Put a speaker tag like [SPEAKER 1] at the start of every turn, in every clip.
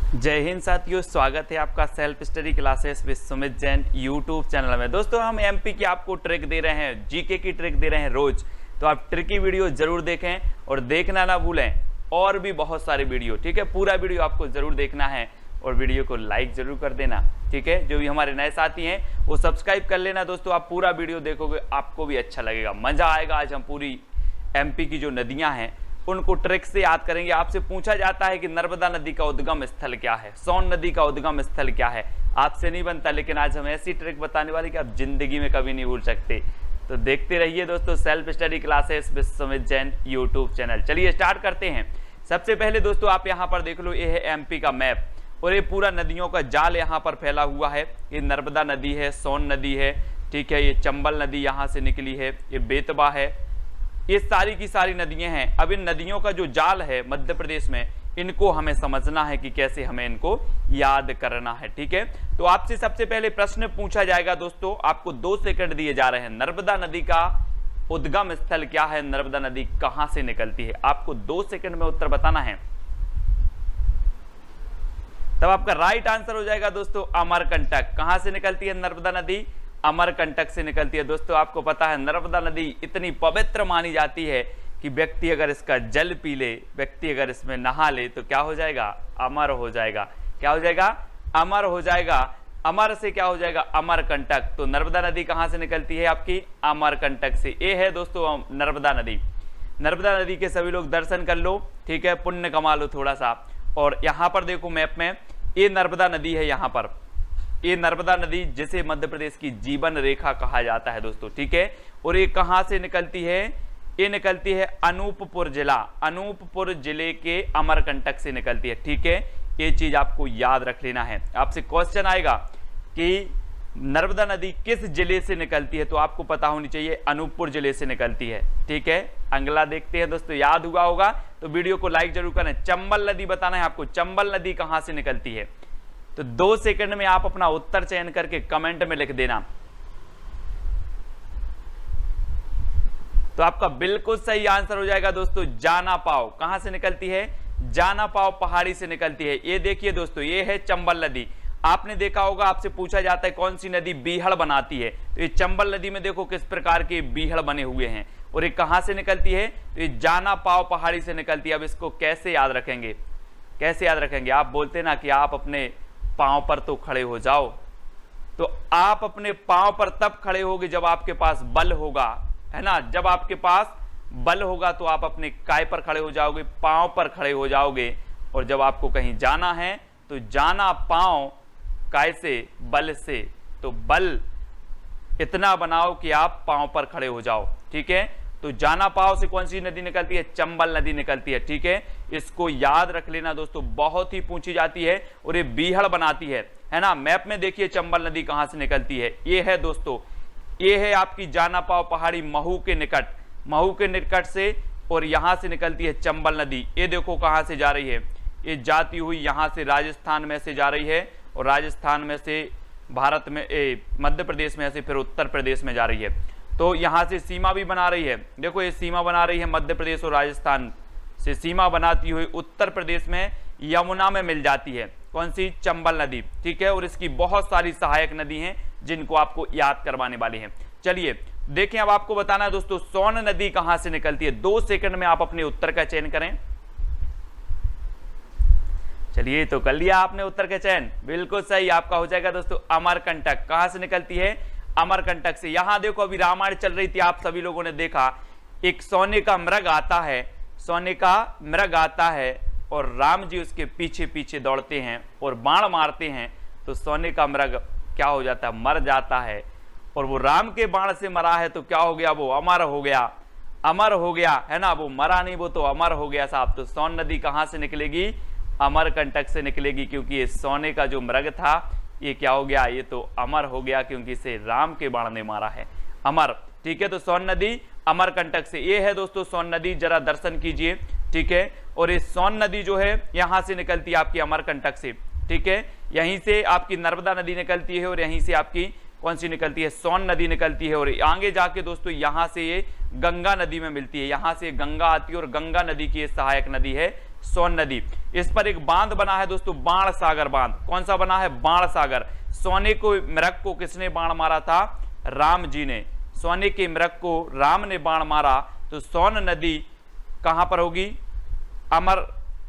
[SPEAKER 1] जय हिंद साथियों, स्वागत है आपका self study classes with Sumit Jain YouTube channel में। दोस्तों हम एमपी की आपको ट्रिक दे रहे हैं, जीके की ट्रिक दे रहे हैं रोज। तो आप ट्रिकी वीडियो जरूर देखें और देखना ना भूलें, और भी बहुत सारे वीडियो, ठीक है। पूरा वीडियो आपको जरूर देखना है और वीडियो को लाइक जरूर कर देना, ठीक है। जो भी हमारे नए साथी हैं वो सब्सक्राइब कर लेना। दोस्तों आप पूरा वीडियो देखोगे, आपको भी अच्छा लगेगा, मजा आएगा। आज हम पूरी एमपी की जो नदियां हैं उनको ट्रिक से याद करेंगे। आपसे पूछा जाता है कि नर्मदा नदी का उद्गम स्थल क्या है, सोन नदी का उद्गम स्थल क्या है। आपसे नहीं बनता, लेकिन आज हम ऐसी ट्रिक बताने वाले कि आप जिंदगी में कभी नहीं भूल सकते। तो देखते रहिए दोस्तों self study classes with Sumit Jain YouTube channel. चलिए स्टार्ट करते हैं। सबसे पहले दोस्तों आप यहाँ पर देख लो, ये है एमपी का मैप और ये पूरा नदियों का जाल यहाँ पर फैला हुआ है। ये नर्मदा नदी है, सोन नदी है, ठीक है। ये चंबल नदी यहाँ से निकली है, ये बेतवा है, ये सारी की सारी नदियां हैं। अब इन नदियों का जो जाल है मध्य प्रदेश में, इनको हमें समझना है कि कैसे हमें इनको याद करना है, ठीक है। तो आपसे सबसे पहले प्रश्न पूछा जाएगा दोस्तों, आपको 2 सेकंड दिए जा रहे हैं। नर्मदा नदी का उद्गम स्थल क्या है, नर्मदा नदी कहां से निकलती है, आपको 2 सेकंड में उत्तर बताना है। तब आपका राइट आंसर हो जाएगा दोस्तों अमरकंटक। कहां से निकलती है नर्मदा नदी? अमरकंटक से निकलती है। दोस्तों आपको पता है नर्मदा नदी इतनी पवित्र मानी जाती है कि व्यक्ति अगर इसका जल पी ले, व्यक्ति अगर इसमें नहा ले तो क्या हो जाएगा? अमर हो जाएगा। क्या हो जाएगा? अमर हो जाएगा। अमर से क्या हो जाएगा? अमरकंटक। तो नर्मदा नदी कहां से निकलती है आपकी? अमरकंटक से। ये है दोस्तों नर्मदा नदी। नर्मदा नदी के सभी लोग दर्शन कर लो, ठीक है, पुण्य कमा लो थोड़ा सा। और यहां पर देखो मैप में, ये नर्मदा नदी है। यहाँ पर ये नर्मदा नदी जिसे मध्य प्रदेश की जीवन रेखा कहा जाता है दोस्तों, ठीक है। और ये कहां से निकलती है? ये निकलती है अनूपपुर जिला, अनूपपुर जिले के अमरकंटक से निकलती है, ठीक है। ये चीज आपको याद रख लेना है। आपसे क्वेश्चन आएगा कि नर्मदा नदी किस जिले से निकलती है, तो आपको पता होनी चाहिए अनूपपुर जिले से निकलती है, ठीक है। अगला देखते हैं दोस्तों, याद हुआ होगा तो वीडियो को लाइक जरूर करें। चंबल नदी बताना है आपको, चंबल नदी कहां से निकलती है। तो 2 सेकंड में आप अपना उत्तर चयन करके कमेंट में लिख देना। तो आपका बिल्कुल सही आंसर हो जाएगा दोस्तों जाना पाव। कहां से निकलती है? जाना पाव पहाड़ी से निकलती है। ये देखिए दोस्तों, ये है चंबल नदी। आपने देखा होगा, आपसे पूछा जाता है कौन सी नदी बीहड़ बनाती है, तो ये चंबल नदी में देखो किस प्रकार के बीहड़ बने हुए हैं। और ये कहां से निकलती है? तो ये जाना पाव पहाड़ी से निकलती है। अब इसको कैसे याद रखेंगे? कैसे याद रखेंगे? आप बोलते ना कि आप अपने पांव पर तो खड़े हो जाओ, तो आप अपने पांव पर तब खड़े होगे जब आपके पास बल होगा, है ना। जब आपके पास बल होगा तो आप अपने काय पर खड़े हो जाओगे, पांव पर खड़े हो जाओगे। और जब आपको कहीं जाना है तो जाना पांव काय से, बल से। तो बल इतना बनाओ कि आप पांव पर खड़े हो जाओ, ठीक है। तो जाना पाव से कौन सी नदी निकलती है? चंबल नदी निकलती है, ठीक है। इसको याद रख लेना दोस्तों, बहुत ही पूछी जाती है और ये बीहड़ बनाती है ना। मैप में देखिए चंबल नदी कहां से निकलती है। ये है दोस्तों, ये है आपकी जाना पाव पहाड़ी महू के निकट, महू के निकट से, और यहां से निकलती है चंबल नदी। ये देखो कहां से जा रही है, ये जाती हुई यहां से राजस्थान में से जा रही है, और राजस्थान में से भारत में, मध्य प्रदेश में से फिर उत्तर प्रदेश में जा रही है। तो यहां से सीमा भी बना रही है। देखो ये सीमा बना रही है मध्य प्रदेश और राजस्थान से, सीमा बनाती हुई उत्तर प्रदेश में यमुना में मिल जाती है। कौन सी? चंबल नदी, ठीक है। और इसकी बहुत सारी सहायक नदी हैं जिनको आपको याद करवाने वाली हैं। चलिए देखें, अब आपको बताना है दोस्तों सोन नदी कहां से निकलती है। 2 सेकंड में आप अपने उत्तर का चयन करें। चलिए, तो कर लिया आपने उत्तर का चयन, बिल्कुल सही आपका हो जाएगा दोस्तों अमरकंटक। कहां से निकलती है? अमरकंटक से। यहां देखो अभी रामायण चल रही थी, आप सभी लोगों ने देखा, एक सोने का मृग आता है, सोने का मृग आता है और राम जी उसके पीछे पीछे दौड़ते हैं और बाण मारते हैं। तो सोने का मृग क्या हो जाता है? मर जाता है। और वो राम के बाण से मरा है तो क्या हो गया? वो अमर हो गया, अमर हो गया, है ना। वो मरा नहीं, वो तो अमर हो गया साहब। तो सोन नदी कहां से निकलेगी? अमरकंटक से निकलेगी, क्योंकि ये सोने का जो मृग था ये क्या हो गया? ये तो अमर हो गया, क्योंकि इसे राम के बाण ने मारा है, अमर, ठीक है। तो सोन नदी अमरकंटक से। ये है दोस्तों सोन नदी, जरा दर्शन कीजिए, ठीक है। और ये सोन नदी जो है यहां से निकलती है आपकी अमरकंटक से, ठीक है। यहीं से आपकी नर्मदा नदी निकलती है और यहीं से आपकी कौन सी निकलती है? सोन नदी निकलती है। और आगे जाके दोस्तों यहां से ये गंगा नदी में मिलती है, यहां से गंगा आती है और गंगा नदी की ये सहायक नदी है सोन नदी। इस पर एक बांध बना है दोस्तों, बाण सागर बांध। कौन सा बना है? बाण सागर। सोने को मृग को किसने बाण मारा था? राम जी ने। सोने के मृग को राम ने बाण मारा, तो सोन नदी कहां पर होगी?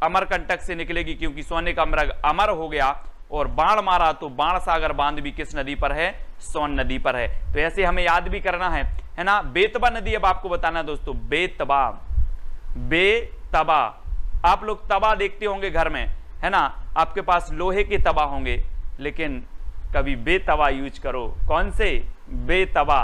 [SPEAKER 1] अमरकंटक से निकलेगी, क्योंकि सोने का मृग अमर हो गया और बाण मारा, तो बाण सागर बांध भी किस नदी पर है? सोन नदी पर है। तो ऐसे हमें याद भी करना है ना। बेतबा नदी अब आपको बताना दोस्तों, बेतबा। बेतबा, आप लोग तवा देखते होंगे घर में, है ना, आपके पास लोहे के तवा होंगे, लेकिन कभी बेतवा यूज करो। कौन से? बेतवा।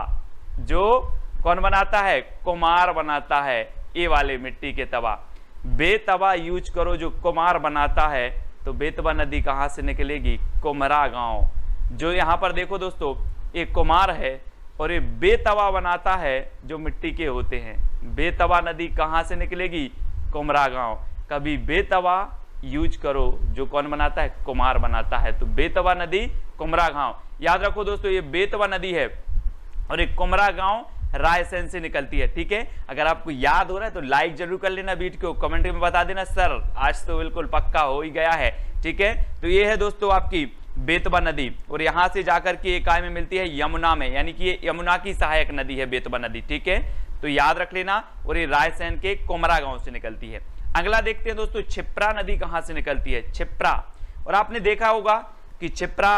[SPEAKER 1] जो कौन बनाता है? कुम्हार बनाता है, ये वाले मिट्टी के तवा। बेतवा यूज करो जो कुम्हार बनाता है। तो बेतवा नदी कहां से निकलेगी? कुम्हरा गांव। जो यहां पर देखो दोस्तों, एक कुम्हार है और ये बेतवा बनाता है जो मिट्टी के होते हैं। बेतवा नदी कहां से निकलेगी? कुम्हरा गांव। कभी बेतवा यूज करो जो कौन बनाता है? कुम्हार बनाता है। तो बेतवा नदी, कुम्हरा गांव। याद रखो दोस्तों, ये बेतवा नदी है और एक कुम्हरा गांव रायसेन से निकलती है। ठीक है, अगर आपको याद हो रहा है तो लाइक जरूर कर लेना वीडियो को, कमेंट में बता देना सर आज तो बिल्कुल पक्का हो ही गया है। ठीक है, तो ये है दोस्तों आपकी बेतवा नदी, और यहां से जाकर के एक में मिलती है यमुना में, यानी कि ये यमुना की सहायक नदी है बेतवा नदी। ठीक है, तो याद रख लेना। और ये रायसेन के कुम्हरा गांव से निकलती है। अगला देखते हैं दोस्तों, क्षिप्रा नदी कहां से निकलती है? क्षिप्रा। और आपने देखा होगा कि क्षिप्रा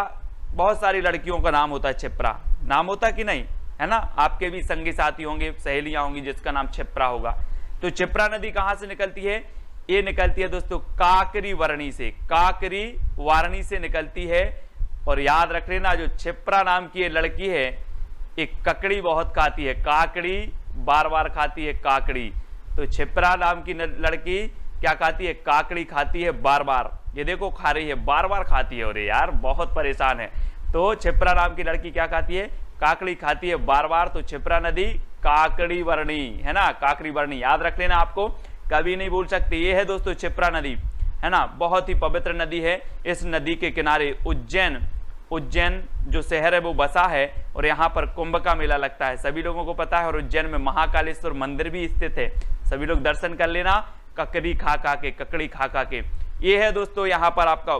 [SPEAKER 1] बहुत सारी लड़कियों का नाम होता है, क्षिप्रा नाम होता कि नहीं, है ना। आपके भी संगी साथी होंगे, सहेलियां होंगी जिसका नाम क्षिप्रा होगा। तो क्षिप्रा नदी कहां से निकलती है? ये निकलती है दोस्तों काकरी वारणी से। काकरी वारणी से निकलती है। और याद रख लेना, जो क्षिप्रा नाम की ये लड़की है, एक ककड़ी बहुत खाती है, काकड़ी बार बार खाती है, काकड़ी। तो क्षिप्रा नाम की लड़की क्या खाती है? काकड़ी खाती है बार बार। ये देखो खा रही है, बार बार खाती है, और यार बहुत परेशान है। तो क्षिप्रा नाम की लड़की क्या खाती है? काकड़ी खाती है बार बार। तो क्षिप्रा नदी काकड़ी वर्णी, है ना, काकड़ी वर्णी। याद रख लेना, आपको कभी नहीं भूल सकते। ये है दोस्तों क्षिप्रा नदी, है ना, बहुत ही पवित्र नदी है। इस नदी के किनारे उज्जैन जो शहर है वो बसा है, और यहाँ पर कुंभ का मेला लगता है, सभी लोगों को पता है। और उज्जैन में महाकालेश्वर मंदिर भी स्थित है, सभी लोग दर्शन कर लेना, ककड़ी खा के, ककड़ी खा के। ये है दोस्तों यहाँ पर आपका,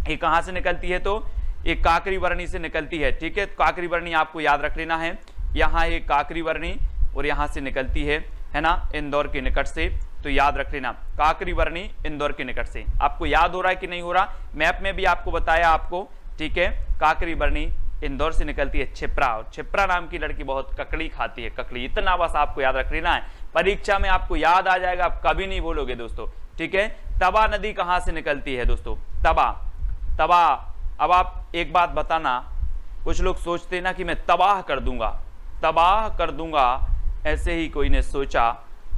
[SPEAKER 1] ये कहाँ से निकलती है? तो एक काकरी वर्णी से निकलती है। ठीक है, काकरी वर्णी आपको याद रख लेना है। यहाँ एक काकरी वर्णी और यहाँ से निकलती है ना, इंदौर के निकट से। तो याद रख लेना, काकरी वर्णी इंदौर के निकट से। आपको याद हो रहा है कि नहीं हो रहा? मैप में भी आपको बताया आपको। ठीक है, काकरी वर्णी इंदौर से निकलती है क्षिप्रा, और क्षिप्रा नाम की लड़की बहुत ककड़ी खाती है, ककड़ी। इतना बस आपको याद रख लेना है, परीक्षा में आपको याद आ जाएगा, आप कभी नहीं भूलोगे दोस्तों। ठीक है, तवा नदी कहां से निकलती है दोस्तों? तवा। अब आप एक बात बताना, कुछ लोग सोचते ना कि मैं तबाह कर दूंगा, ऐसे ही कोई ने सोचा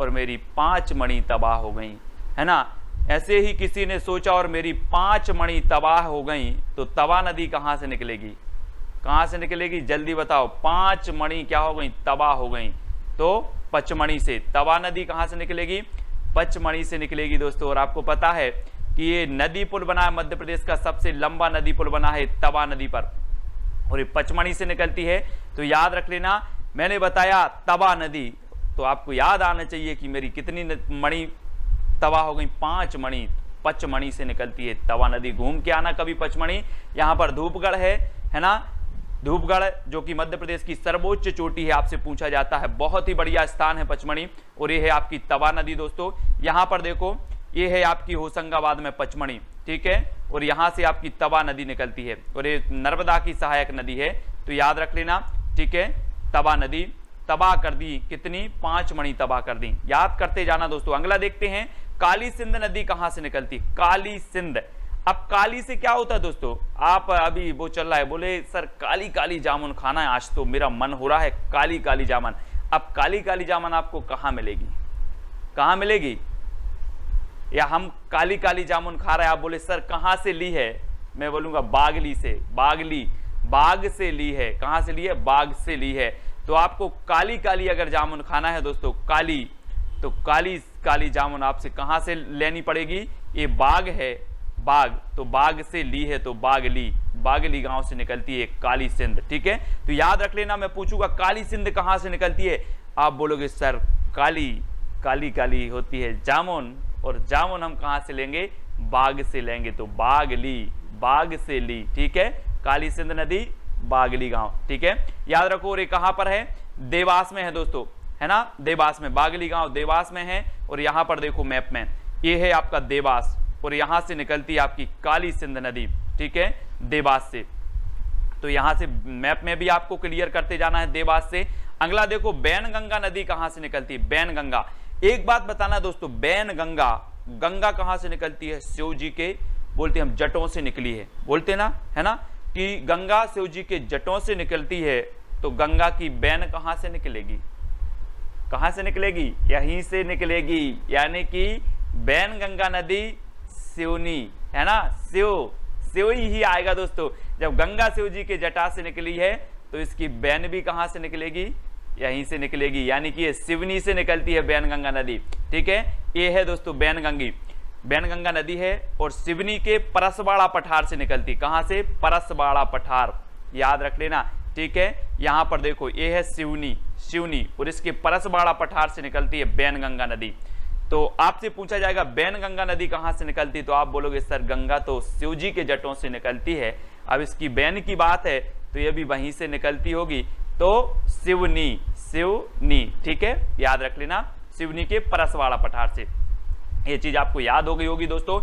[SPEAKER 1] और मेरी 5 मणि तबाह हो गई, है ना। ऐसे ही किसी ने सोचा और मेरी 5 मणि तबाह हो गई। तो तवा नदी कहां से निकलेगी? कहां से निकलेगी? जल्दी बताओ। 5 मणि क्या हो गई? तबाह हो गई। तो पचमणि से। तवा नदी कहां से निकलेगी? पचमणि से निकलेगी दोस्तों। और आपको पता है कि ये नदी पुल बना है, मध्य प्रदेश का सबसे लंबा नदी पुल बना है तवा नदी पर, और ये पचमणि से निकलती है। तो याद रख लेना, मैंने बताया तवा नदी, तो आपको याद आना चाहिए कि मेरी कितनी मणि तवा हो गई? 5 मणि। पचमणि से निकलती है तवा नदी। घूम के आना कभी पचमणि। यहाँ पर धूपगढ़ है ना, धूपगढ़ जो कि मध्य प्रदेश की सर्वोच्च चोटी है, आपसे पूछा जाता है। बहुत ही बढ़िया स्थान है पचमणि। और ये है आपकी तवा नदी दोस्तों। यहाँ पर देखो, ये है आपकी होशंगाबाद में पचमणि। ठीक है, और यहाँ से आपकी तवा नदी निकलती है, और ये नर्मदा की सहायक नदी है। तो याद रख लेना। ठीक है, तवा नदी तबाह कर दी, कितनी? 5 मणि तबाह कर दी। याद करते जाना दोस्तों। अगला देखते हैं, काली सिंध नदी कहां से निकलती? काली सिंध। अब काली से क्या होता है दोस्तों? आप अभी वो चल रहा है, बोले सर काली काली जामुन खाना है, आज तो मेरा मन हो रहा है काली काली जामुन। अब काली काली जामुन आपको कहां मिलेगी? कहां मिलेगी? या हम काली काली जामुन खा रहे हैं, आप बोले सर कहां से ली है? मैं बोलूंगा बागली से। बाग से ली है। कहां से ली है? बाग से ली है। तो आपको काली काली अगर जामुन खाना है दोस्तों, काली, तो काली काली जामुन आपसे कहां से लेनी पड़ेगी? ये बाग है, बाग, तो बाग से ली है, तो बागली गांव से निकलती है काली सिंध। ठीक है, तो याद रख लेना, मैं पूछूंगा काली सिंध कहां से निकलती है, आप बोलोगे सर काली काली काली होती है जामुन, और जामुन हम कहां से लेंगे, बाग से लेंगे। तो बागली, बाग से ली, ठीक है, काली सिंध नदी बागली गांव, ठीक है, याद रखो। और ये कहां पर है, देवास में है दोस्तों, है ना, देवास में, बागली गांव देवास में है। और यहां पर देखो मैप में, ये है आपका देवास और यहां से निकलती है आपकी काली सिंध नदी, ठीक है, देवास से। तो यहां से मैप में भी आपको क्लियर करते जाना है देवास से। अगला देखो बैनगंगा नदी कहां से निकलती है, बैनगंगा। एक बात बताना दोस्तों, बैनगंगा, गंगा कहां से निकलती है, शिव जी के बोलते हम जटों से निकली है, बोलते ना, है ना, कि गंगा शिव जी के जटों से निकलती है। तो गंगा की बैन कहां से निकलेगी, कहां से निकलेगी, यहीं से निकलेगी, यानी कि बैनगंगा नदी सिवनी, है ना, शिव ही आएगा दोस्तों। जब गंगा शिव जी के जटा से निकली है तो इसकी बैन भी कहां से निकलेगी, यहीं से निकलेगी, यानी कि ये सिवनी से निकलती है बैनगंगा नदी, ठीक है। ये है दोस्तों बैनगंगा नदी है और सिवनी के परसबाड़ा पठार से निकलती, कहां से, परसबाड़ा पठार, याद रख लेना, ठीक है। यहां पर देखो ये है सिवनी और इसके परसबाड़ा पठार से निकलती है बैनगंगा नदी। तो आपसे पूछा जाएगा बैनगंगा नदी कहां से निकलती, तो आप बोलोगे सर गंगा तो शिव जी के जटों से निकलती है, अब इसकी बैन की बात है तो ये भी वहीं से निकलती होगी, तो सिवनी, ठीक है, याद रख लेना, सिवनी के परसवाड़ा पठार से। ये चीज आपको याद हो गई होगी दोस्तों।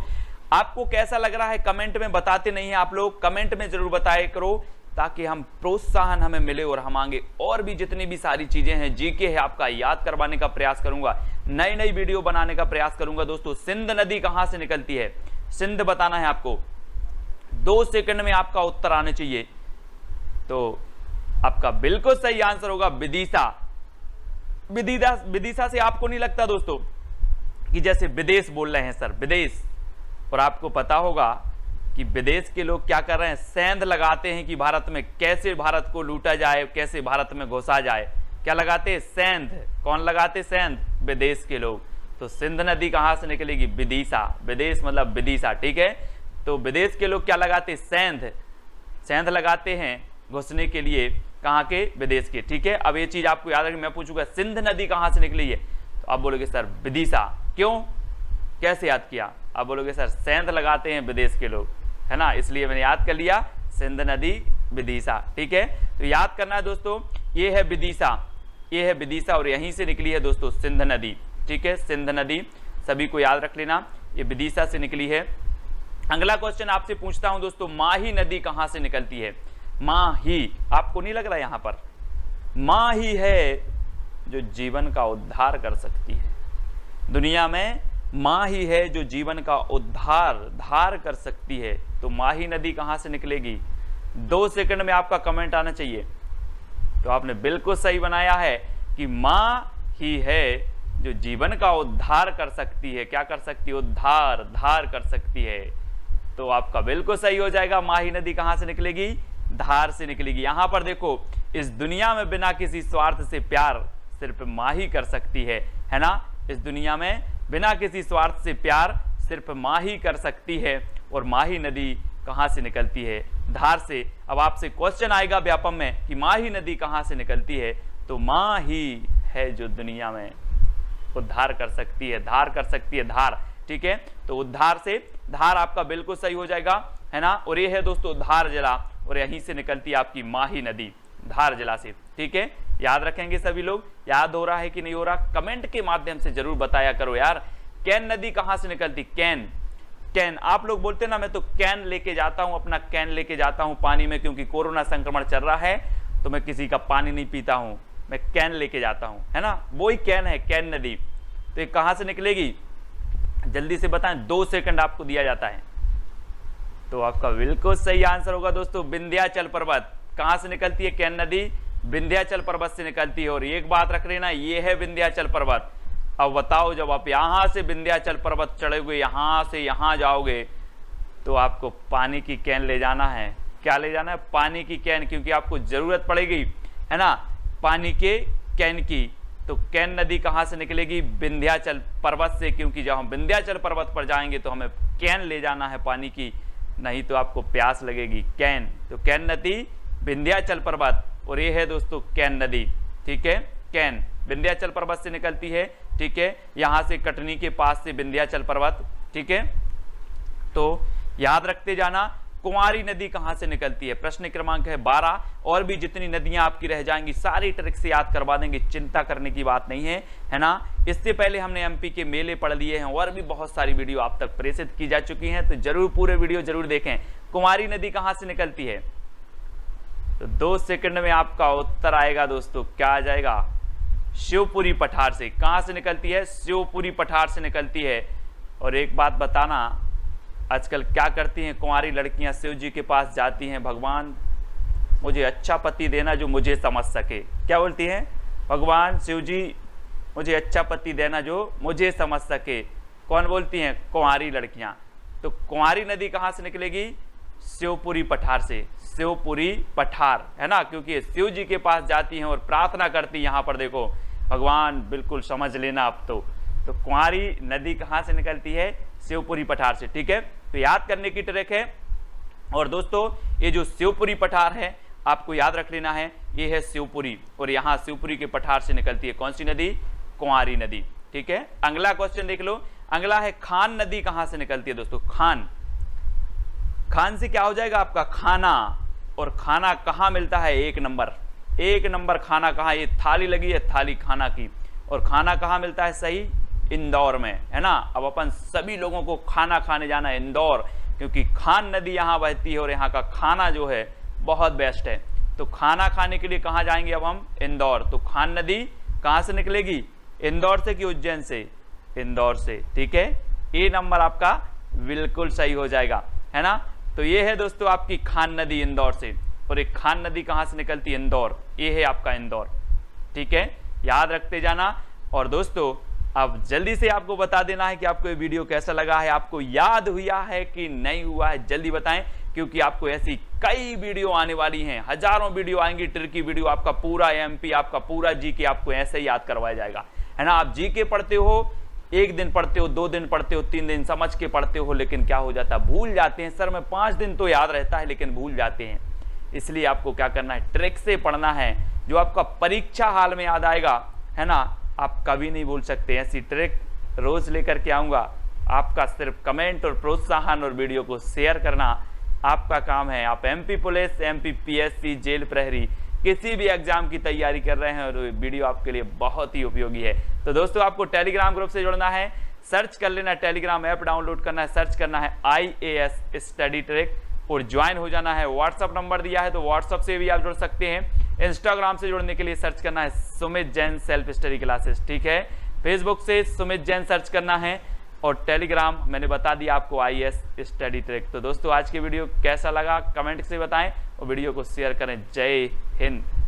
[SPEAKER 1] आपको कैसा लग रहा है कमेंट में बताते नहीं है आप लोग, कमेंट में जरूर बताया करो ताकि हम प्रोत्साहन हमें मिले और हम आगे और भी जितनी भी सारी चीजें हैं जीके है आपका याद करवाने का प्रयास करूंगा, नई वीडियो बनाने का प्रयास करूंगा दोस्तों। सिंध नदी कहां से निकलती है, सिंध बताना है आपको, 2 सेकंड में आपका उत्तर आने चाहिए। तो आपका बिल्कुल सही आंसर होगा विदिशा। विदिशा से आपको नहीं लगता दोस्तों कि जैसे विदेश बोल रहे हैं सर, विदेश, और आपको पता होगा कि विदेश के लोग क्या कर रहे हैं, सेंध लगाते हैं कि भारत में कैसे भारत को लूटा जाए, कैसे भारत में घुसा जाए, क्या लगाते हैं, सेंध। कौन लगाते, सेंध, विदेश के लोग। तो सिंध नदी कहां से निकलेगी, विदिशा, विदेश मतलब विदिशा, ठीक है। तो विदेश के लोग क्या लगाते, सेंध लगाते हैं घुसने के लिए, कहां के, विदेश के, ठीक है। अब ये चीज आपको याद रखनी, मैं पूछूंगा सिंध नदी कहां से निकली है, तो आप बोलोगे सर विदिशा, क्यों, कैसे याद किया, आप बोलोगे सर सेंध लगाते हैं विदेश के लोग, है ना, इसलिए मैंने याद कर लिया सिंध नदी विदिशा, ठीक है। तो याद करना है दोस्तों, ये है विदिशा और यहीं से निकली है दोस्तों सिंध नदी, ठीक है, सिंध नदी सभी को याद रख लेना, ये विदिशा से निकली है। अगला क्वेश्चन आपसे पूछता हूं दोस्तों, माही नदी कहां से निकलती है, माही, आपको नहीं लग रहा यहां पर, माही है जो जीवन का उद्धार कर सकती है, दुनिया में माही है जो जीवन का उद्धार कर सकती है। तो माही नदी कहां से निकलेगी, 2 सेकंड में आपका कमेंट आना चाहिए। तो आपने बिल्कुल सही बनाया है कि मां ही है जो जीवन का उद्धार कर सकती है, क्या कर सकती है, धार कर सकती है। तो आपका बिल्कुल सही हो जाएगा, माही नदी कहां से निकलेगी, धार से निकलेगी। यहां पर देखो, इस दुनिया में बिना किसी स्वार्थ से प्यार सिर्फ मां ही कर सकती है ना, इस दुनिया में बिना किसी स्वार्थ से प्यार सिर्फ मां ही कर सकती है। और माही नदी कहां से निकलती है, धार से। अब आपसे क्वेश्चन आएगा व्यापम में कि माही नदी कहां से निकलती है, तो मां ही है जो दुनिया में उद्धार कर सकती है, धार कर सकती है, धार, ठीक है। तो उद्धार से धार आपका बिल्कुल सही हो जाएगा, है ना। और ये है दोस्तों धार जिला और यहीं से निकलती है आपकी माही नदी, धार जिला से, ठीक है। याद रखेंगे सभी लोग, याद हो रहा है कि नहीं हो रहा, कमेंट के माध्यम से जरूर बताया करो यार। कैन नदी कहां से निकलती, कैन, आप लोग बोलते ना मैं तो कैन लेके जाता हूं, अपना कैन लेके जाता हूं पानी में, क्योंकि कोरोना संक्रमण चल रहा है तो मैं किसी का पानी नहीं पीता हूं, मैं कैन लेके जाता हूं, है ना, वो ही कैन है, कैन नदी। तो ये कहां से निकलेगी, जल्दी से बताएं, 2 सेकंड आपको दिया जाता है। तो आपका बिल्कुल सही आंसर होगा दोस्तों विंध्याचल पर्वत। कहां से निकलती है कैन नदी, विंध्याचल पर्वत से निकलती है। और एक बात रख लेना, ये है विंध्याचल पर्वत। अब बताओ, जब आप यहां से विंध्याचल पर्वत चढ़ोगे, यहां से यहां जाओगे, तो आपको पानी की कैन ले जाना है। क्या ले जाना है, पानी की कैन, क्योंकि आपको जरूरत पड़ेगी, है ना, पानी के कैन की। तो कैन नदी कहां से निकलेगी, विंध्याचल पर्वत से, क्योंकि जब हम विंध्याचल पर्वत पर जाएंगे तो हमें कैन ले जाना है पानी की, नहीं तो आपको प्यास लगेगी, कैन। तो कैन नदी विंध्याचल पर्वत, और ये है दोस्तों कैन नदी, ठीक है, कैन विंध्याचल पर्वत से निकलती है, ठीक है, यहां से कटनी के पास से विंध्याचल पर्वत, ठीक है। तो याद रखते जाना कुंवारी नदी कहां से निकलती है, प्रश्न क्रमांक है 12। और भी जितनी नदियां आपकी रह जाएंगी सारी ट्रिक से याद करवा देंगे, चिंता करने की बात नहीं है ना। इससे पहले हमने एमपी के मेले पढ़ लिए हैं और भी बहुत सारी वीडियो आप तक प्रेषित की जा चुकी हैं, तो जरूर पूरे वीडियो जरूर देखें। कुंवारी नदी कहां से निकलती है, तो 2 सेकंड में आपका उत्तर आएगा दोस्तों, क्या आ जाएगा, शिवपुरी पठार से। कहां से निकलती है, शिवपुरी पठार से निकलती है। और एक बात बताना, आजकल क्या करती हैं कुंवारी लड़कियां, शिव जी के पास जाती हैं, भगवान मुझे अच्छा पति देना जो मुझे समझ सके। क्या बोलती हैं, भगवान शिव जी मुझे अच्छा पति देना जो मुझे समझ सके। कौन बोलती हैं, कुंवारी लड़कियां। तो कुंवारी नदी कहां से निकलेगी, शिवपुरी पठार से, शिवपुरी पठार, है ना, क्योंकि शिव जी के पास जाती हैं और प्रार्थना करती। यहां पर देखो, भगवान बिल्कुल समझ लेना अब तो कुंवारी नदी कहां से निकलती है, शिवपुरी पठार से, ठीक है। तो याद करने की ट्रिक है। और दोस्तों ये जो शिवपुरी पठार है आपको याद रख लेना है, ये है शिवपुरी, और यहां शिवपुरी के पठार से निकलती है कौन सी नदी, कुंवारी नदी, ठीक है। अगला क्वेश्चन देख लो, अगला है खान नदी कहां से निकलती है दोस्तों, खान। खान से क्या हो जाएगा आपका, खाना। और खाना कहां मिलता है, 1 नंबर, 1 नंबर खाना कहां, ये थाली लगी है थाली खाना की, और खाना कहां मिलता है, सही, इंदौर में, है ना। अब अपन सभी लोगों को खाना खाने जाना है इंदौर, क्योंकि खान नदी यहाँ बहती है और यहाँ का खाना जो है बहुत बेस्ट है। तो खाना खाने के लिए कहाँ जाएंगे अब हम, इंदौर। तो खान नदी कहाँ से निकलेगी, इंदौर से कि उज्जैन से, इंदौर से, ठीक है। ए नंबर आपका बिल्कुल सही हो जाएगा, है ना। तो ये है दोस्तों आपकी खान नदी इंदौर से, और एक खान नदी कहाँ से निकलती है, इंदौर, ये है आपका इंदौर, ठीक है, याद रखते जाना। और दोस्तों अब जल्दी से आपको बता देना है कि आपको ये वीडियो कैसा लगा है, आपको याद हुआ है कि नहीं हुआ है, जल्दी बताएं, क्योंकि आपको ऐसी कई वीडियो आने वाली हैं, हजारों वीडियो आएंगी, ट्रिकी वीडियो, आपका पूरा एमपी, आपका पूरा जीके आपको ऐसे ही याद करवाया जाएगा, है ना। आप जीके पढ़ते हो, 1 दिन पढ़ते हो, 2 दिन पढ़ते हो, 3 दिन समझ के पढ़ते हो, लेकिन क्या हो जाता है, भूल जाते हैं। सर में 5 दिन तो याद रहता है लेकिन भूल जाते हैं। इसलिए आपको क्या करना है, ट्रिक से पढ़ना है, जो आपका परीक्षा हाल में याद आएगा, है ना, आप कभी नहीं भूल सकते। ऐसी ट्रिक रोज लेकर के आऊंगा, आपका सिर्फ कमेंट और प्रोत्साहन और वीडियो को शेयर करना आपका काम है। आप MP police, MP PSC, jail प्रहरी, किसी भी एग्जाम की तैयारी कर रहे हैं और वीडियो आपके लिए बहुत ही उपयोगी है। तो दोस्तों आपको टेलीग्राम ग्रुप से जुड़ना है, सर्च कर लेना, टेलीग्राम ऐप डाउनलोड करना है, सर्च करना है IAS स्टडी ट्रिक और ज्वाइन हो जाना है। व्हाट्सअप नंबर दिया है तो व्हाट्सअप से भी आप जुड़ सकते हैं। इंस्टाग्राम से जुड़ने के लिए सर्च करना है Sumit Jain self study classes, ठीक है। फेसबुक से सुमित जैन सर्च करना है, और टेलीग्राम मैंने बता दिया आपको IAS स्टडी ट्रिक। तो दोस्तों आज की वीडियो कैसा लगा कमेंट से बताएं और वीडियो को शेयर करें। जय हिंद।